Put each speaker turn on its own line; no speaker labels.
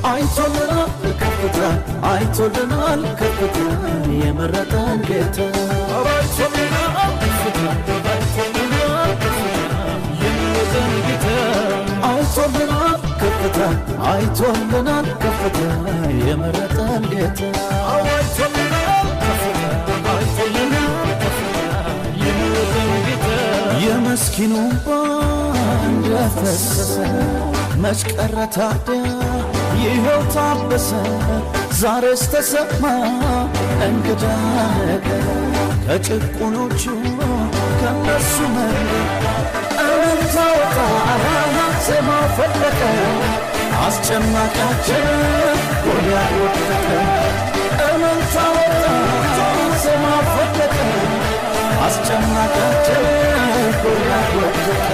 አይቶልናል ከፍታ አይቶልናል ከፍታ የመረጠን ጌታ አይቶልናል ከፍታ አይቶልናል ከፍታ የመረጠን ጌታ አይቶልናል ከፍታ አይቶልናል ከፍታ የመረጠን ጌታ አይቶልናል ከፍታ አይቶልናል ከፍታ የመረጠን ጌታ የመስኪኑ ባንድ ፈሰሰ መች ቀረ ታዲያ ይኸው ታበሰ ዛሬስ ተሰማ እንግዳ ነገር ከጭቁኖቹ ከነሱ እልልታ ወጣ ዜማ ፈለቀ አስጨናቂያችን ጎልያድ ወደቀ እልልታ ወጣ ዜማ ፈለቀ አስጨናቂያችን ጎልያድ ወደቀ